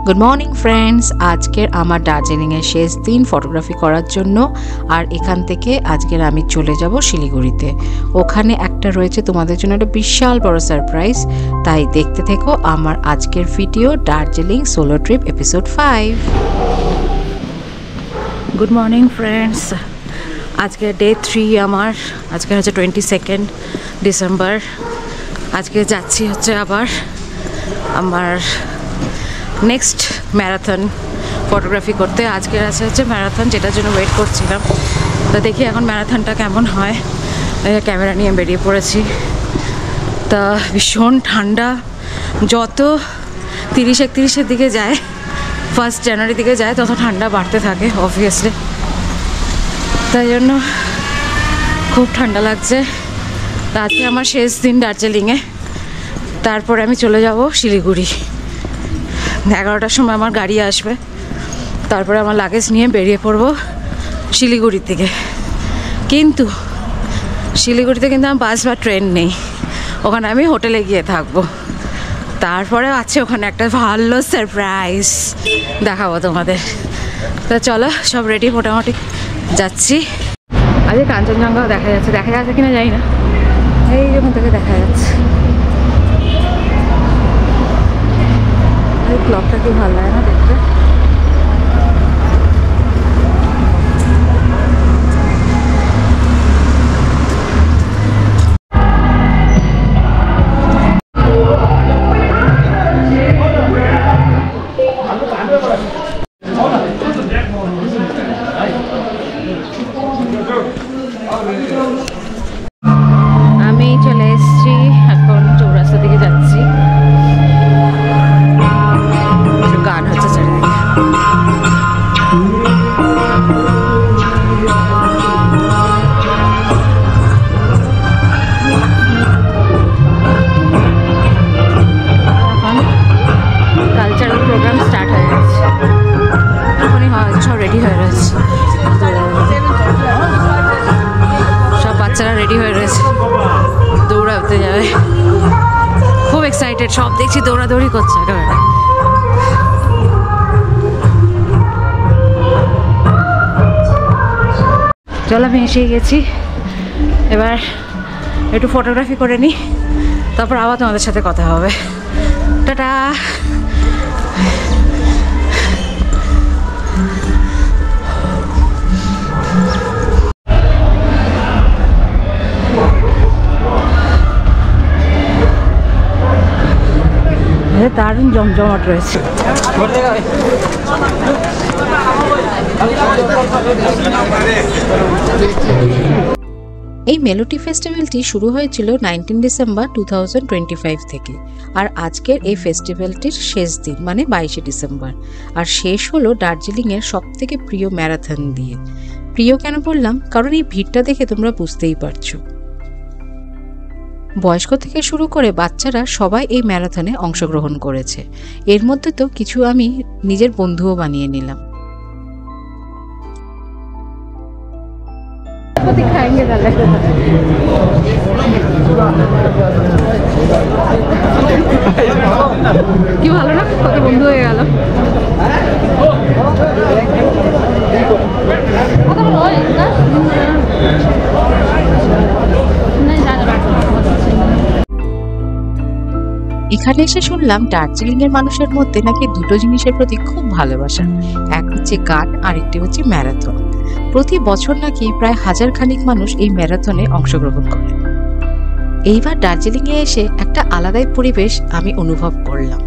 Good morning friends, আজকের আমার দার্জিলিংয়ের শেষ দিন ফটোগ্রাফি করার জন্য। আর এখান থেকে আজকের আমি চলে যাব শিলিগুড়িতে। ওখানে একটা রয়েছে তোমাদের জন্য একটা বিশাল বড় সারপ্রাইজ, তাই দেখতে থেকো আমার আজকের video Darjeeling solo trip episode 5। Good morning friends, আজকে ডে 3 আমার। আজকে হচ্ছে 22 ডিসেম্বর। আজকে যাচ্ছি হচ্ছে আবার আমার নেক্সট ম্যারাথন ফটোগ্রাফি করতে। আজকের আছে হচ্ছে ম্যারাথন, যেটার জন্য ওয়েট করছিলাম। তো দেখি এখন ম্যারাথনটা কেমন হয়। ক্যামেরা নিয়ে বেরিয়ে পড়েছি। তা ভীষণ ঠান্ডা, যত 30-31-এর দিকে যায়, 1 জানুয়ারি দিকে যায়, তত ঠান্ডা বাড়তে থাকে অবভিয়াসলি। তাই জন্য খুব ঠান্ডা লাগছে। তা আজকে আমার শেষ দিন দার্জিলিংয়ে। তারপরে আমি চলে যাব শিলিগুড়ি। 11টার সময় আমার গাড়ি আসবে। তারপরে আমার লাগেজ নিয়ে বেরিয়ে পড়বো শিলিগুড়ির দিকে। কিন্তু শিলিগুড়িতে কিন্তু আমার বাস বা ট্রেন নেই, ওখানে আমি হোটেলে গিয়ে থাকবো। তারপরে আছে ওখানে একটা ভালো সারপ্রাইজ দেখাবো তোমাদের। তো চলো, সব রেডি, মোটামুটি যাচ্ছি। আজকে কাঞ্চনজঙ্ঘাও দেখা যাচ্ছে কিনা জানি না। এই যখন থেকে দেখা যাচ্ছে। এই ক্লকটা কি ভালো লাগে না দেখতে। আমি চলে এসেছি, এখন চৌরাস্তা দিকে যাচ্ছি। গান হচ্ছে চারিদিকে। কালচারাল প্রোগ্রাম স্টার্ট হয়ে গেছে, এখনই সব রেডি হয়ে রয়েছে। সব বাচ্চারা রেডি হয়ে রয়েছে, দৌড়াতে যাবে। খুব এক্সাইটেড, সব দেখছি দৌড়াদৌড়ি করছে একেবারে। চলো, আমি এসে গেছি। এবার একটু ফটোগ্রাফি করে নিই, তারপর আবার তোমাদের সাথে কথা হবে। টাটা। দারুণ জমজমাট রয়েছে। এই মেলোডি ফেস্টিভ্যালটি শুরু হয়েছিল 19 ডিসেম্বর 2025 থেকে। আর আজকের এই ফেস্টিভ্যালটির শেষ দিন মানে 22 ডিসেম্বর। আর শেষ হলো দার্জিলিংয়ের সবথেকে প্রিয় ম্যারাথন দিয়ে। প্রিয় কেন বললাম, কারণ এই ভিড়টা দেখে তোমরা বুঝতেই পারছো। বয়স্ক থেকে শুরু করে বাচ্চারা সবাই এই ম্যারাথনে অংশগ্রহণ করেছে। এর মধ্যে তো কিছু আমি নিজের বন্ধুও বানিয়ে নিলাম। কি ভালো না, কত বন্ধু হয়ে গেল। এখানে এসে শুনলাম দার্জিলিং এর মানুষের মধ্যে নাকি দুটো জিনিসের প্রতি খুব ভালোবাসা। এক হচ্ছে গান, আরেকটি হচ্ছে ম্যারাথন। প্রতি বছর নাকি প্রায় 1000 খানিক মানুষ এই ম্যারাথনে অংশগ্রহণ করে। এইবার দার্জিলিং এ এসে একটা আলাদাই পরিবেশ আমি অনুভব করলাম।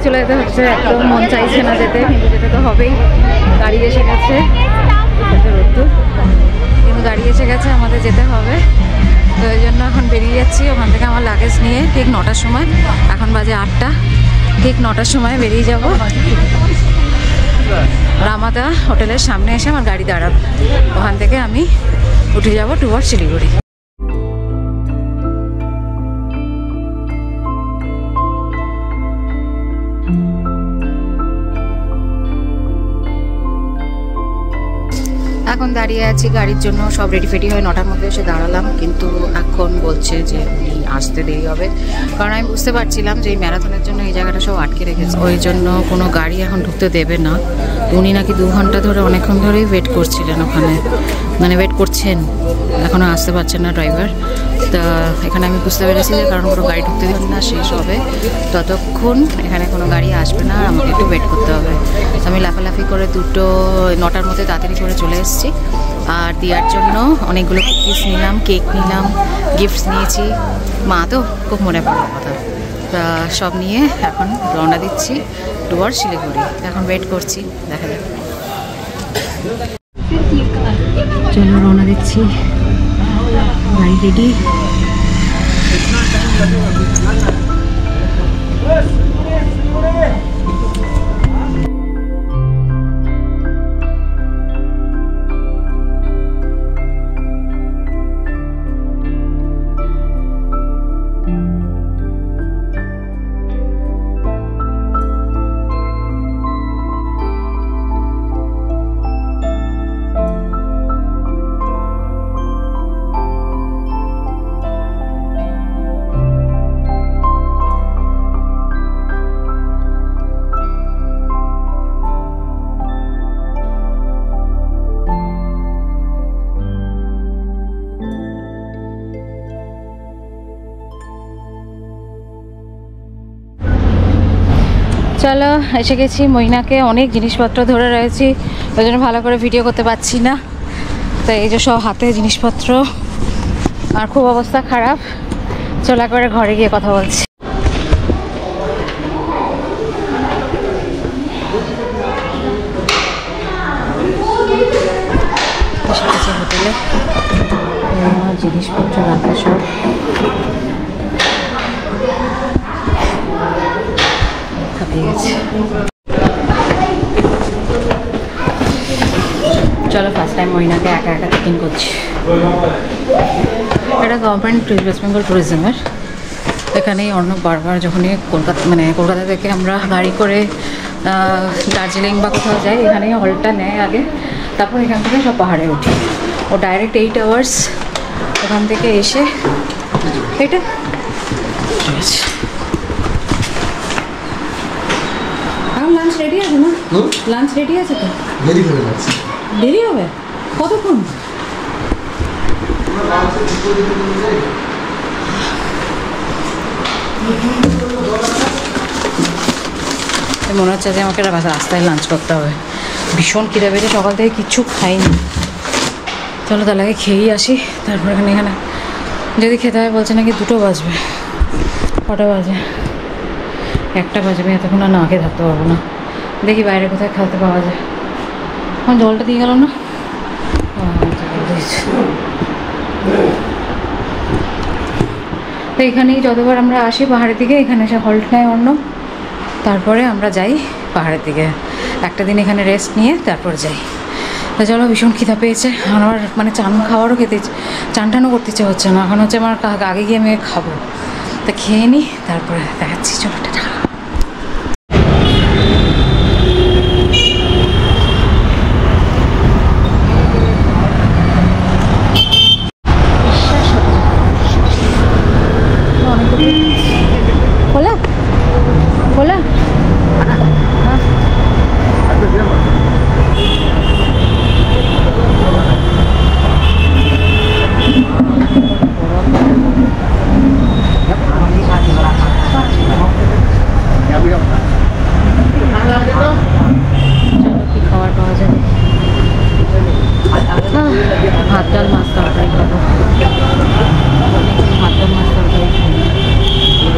চলে যেতে হচ্ছে, একদম মন চাইছে না যেতে, কিন্তু যেতে তো হবেই। গাড়ি এসে গেছে, কিন্তু গাড়ি এসে গেছে, আমাদের যেতে হবে। তো ওই জন্য এখন বেরিয়ে যাচ্ছি ওখান থেকে আমার লাগেজ নিয়ে। ঠিক 9টার সময়, এখন বাজে 8টা, ঠিক 9টার সময় বেরিয়ে যাব। রামাদা হোটেলের সামনে এসে আমার গাড়ি দাঁড়াবে, ওখান থেকে আমি উঠে যাব টুয়ার্ড শিলিগুড়ি। এখন দাঁড়িয়ে আছি গাড়ির জন্য, সব রেডি ফেডি হয়ে 9টার মধ্যে এসে দাঁড়ালাম, কিন্তু এখন বলছে যে উনি আসতে দেরি হবে। কারণ আমি বুঝতে পারছিলাম যে এই ম্যারাথনের জন্য এই জায়গাটা সব আটকে রেখেছে, ওই জন্য কোনো গাড়ি এখন ঢুকতে দেবে না। উনি নাকি 2 ঘন্টা ধরে, অনেকক্ষণ ধরেই ওয়েট করছিলেন ওখানে, মানে ওয়েট করছেন, এখনও আসতে পারছেন না ড্রাইভার। তা এখানে আমি বুঝতে পেরেছি যে কারণ কোনো গাড়ি ঢুকতে দেবেন না, শেষ হবে ততক্ষণ এখানে কোনো গাড়ি আসবে না, আর আমাকে একটু ওয়েট করতে হবে। আমি লাফালাফি করে 9টার মধ্যে তাড়াতাড়ি করে চলে এসেছি। আর দেওয়ার জন্য অনেকগুলো কুকিজ নিলাম, কেক নিলাম, গিফটস নিয়েছি। মা তো খুব মনে পড়ার কথা। তা সব নিয়ে এখন রওনা দিচ্ছি টুয়ার্ড শিলিগুড়ি। এখন ওয়েট করছি, দেখা যাক। চলো রওনা দিচ্ছি, গাড়ি রেডি। চলো এসে গেছি মইনাকে। অনেক জিনিসপত্র ধরে রয়েছি, ওই জন্য ভালো করে ভিডিও করতে পারছি না। তাই এই যে সব হাতে জিনিসপত্র, আর খুব অবস্থা খারাপ। চলো একবারে ঘরে গিয়ে কথা বলছি। হোটেলে জিনিসপত্র রাখা সব, চলো ফার্স্ট টাইম মইনাকে একা একা চেকিং করছি। এটা গভর্নমেন্ট ওয়েস্ট বেঙ্গল ট্যুরিজমের। এখানেই অর্ণব বারবার যখনই কলকাতা থেকে আমরা গাড়ি করে দার্জিলিং বা কোথাও যাই, এখানেই হলটা নেয় আগে, তারপর এখান থেকে সব পাহাড়ে উঠি। ও ডাইরেক্ট 8 আওয়ার্স ওখান থেকে এসে এটা লাঞ্চ রেডি আছে না? লাঞ্চ রেডি আছে তো? দেরি হবে কতক্ষণ? মনে হচ্ছে যে আমাকে রাস্তায় লাঞ্চ করতে হবে। ভীষণ খিদে পেয়েছে, সকাল থেকে কিচ্ছু খাইনি। চলো তার আগে খেয়েই আসি, তারপর এখানে যদি খেতে হয় বলছে নাকি 2টো বাজবে। কটা বাজে? 1টা বাজবে, এতক্ষণ আর না খেয়ে থাকতে পারবো না। দেখি বাইরে কোথায় খেতে পাওয়া যায়। আমার জলটা দিয়ে গেল না, তো এখানেই যতবার আমরা আসি পাহাড়ের দিকে, এখানে এসে হল্ট নেয় অন্য, তারপরে আমরা যাই পাহাড়ের দিকে। একটা দিন এখানে রেস্ট নিয়ে তারপর যাই। তা চলো, ভীষণ খিদা পেয়েছে আমার, মানে চান খাওয়ারও খেতে, চান টানও করতে ইচ্ছে হচ্ছে না। এখন হচ্ছে আমার আগে গিয়ে আমি খাবো, তা খেয়ে নিই তারপরে দেখাচ্ছি। চলো টাটা। খোলা খোলা কি খাবার পাওয়া যাবে? ভাত ডাল মাছ তরকারি খাবো, ভাত ডাল মাছ তরকারি খাবো।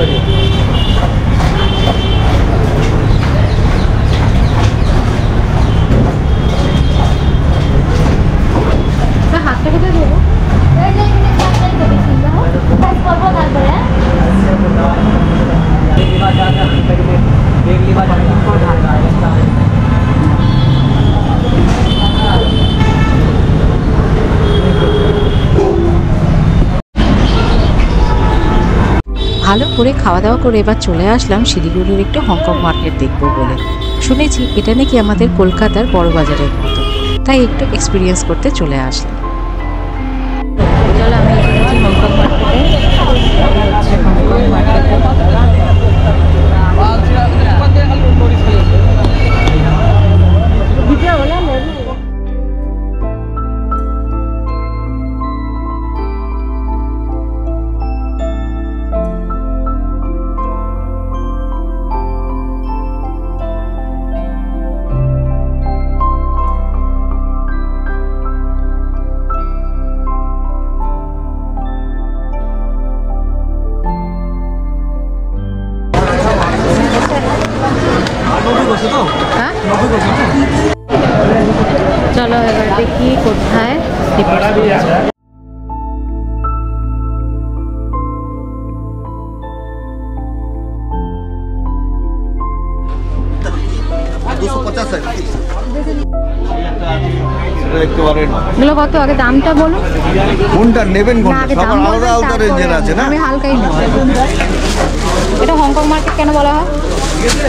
হাতটা কোথায় দেবো? ভালো করে খাওয়া দাওয়া করে এবার চলে আসলাম শিলিগুড়ির একটু হংকং মার্কেট দেখবো বলে। শুনেছি এটা নাকি আমাদের কলকাতার বড় বাজারের মতো, তাই একটু এক্সপিরিয়েন্স করতে চলে আসলাম। চলো আমি এসেছি হংকং মার্কেটে। হংকং মার্কেটে চলো এবার দেখি কোথায় এগুলো কত আগে দামটা বলো। কোনটা নেবেন কোনটা? সবার আলাদা আলাদা রেঞ্জের আছে না? আমি হালকাই নেব। এটা হংকং মার্কেট কেন বলা হয়?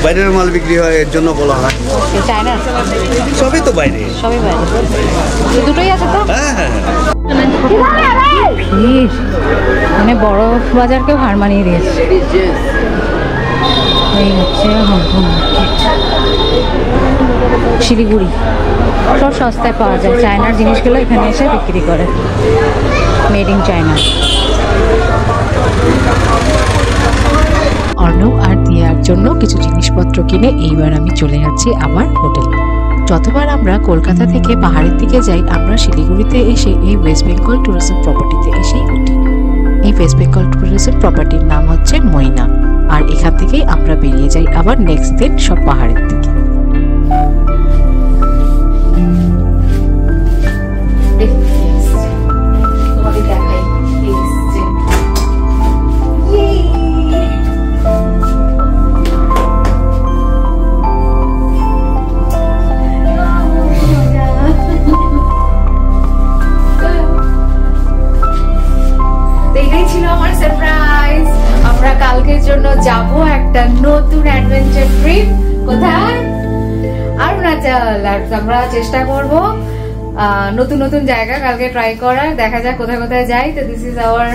বাইরের মাল বিক্রি হয় এর জন্য বলা হয়। চায়না সবই তো বাইরে, সবই বাইরে। দুটোই আছে তো? হ্যাঁ হ্যাঁ। মানে বড় বাজারকেও হার মানিয়ে দিয়েছে। এই হচ্ছে হংকং মার্কেট, শিলিগুড়ি। সব সস্তায় পাওয়া যায়, চায়নার জিনিসগুলো এখানে এসে বিক্রি করে, মেড ইন চায়না। অর্ণব আর দিয়ার জন্য কিছু জিনিসপত্র কিনে এইবার আমি চলে যাচ্ছি আবার হোটেলে। যতবার আমরা কলকাতা থেকে পাহাড়ের দিকে যাই, আমরা শিলিগুড়িতে এসে এই ওয়েস্ট বেঙ্গল ট্যুরিজম প্রপার্টিতে এসেই উঠি। এই ওয়েস্ট বেঙ্গল ট্যুরিজম প্রপার্টির নাম হচ্ছে মইনা, আর এখান থেকেই আমরা বেরিয়ে যাই আবার নেক্সট দিন সব পাহাড়ের দিকে। কালকের জন্য যাব একটা নতুন অ্যাডভেঞ্চার ট্রিপ। কোথায়? অরুণাচল। আর আমরা চেষ্টা করব নতুন নতুন জায়গা কালকে ট্রাই করার, দেখা যাক কোথায় কোথায় যাই। তো দিস ইজ আওয়ার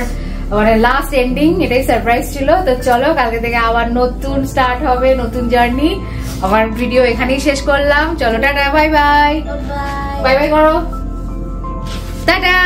মানে লাস্ট এন্ডিং, এটাই সারপ্রাইজ ছিল। তো চলো কালকে থেকে আবার নতুন স্টার্ট হবে, নতুন জার্নি। আমার ভিডিও এখানেই শেষ করলাম। চলো tata, bye bye. Bye bye করো, টাটা।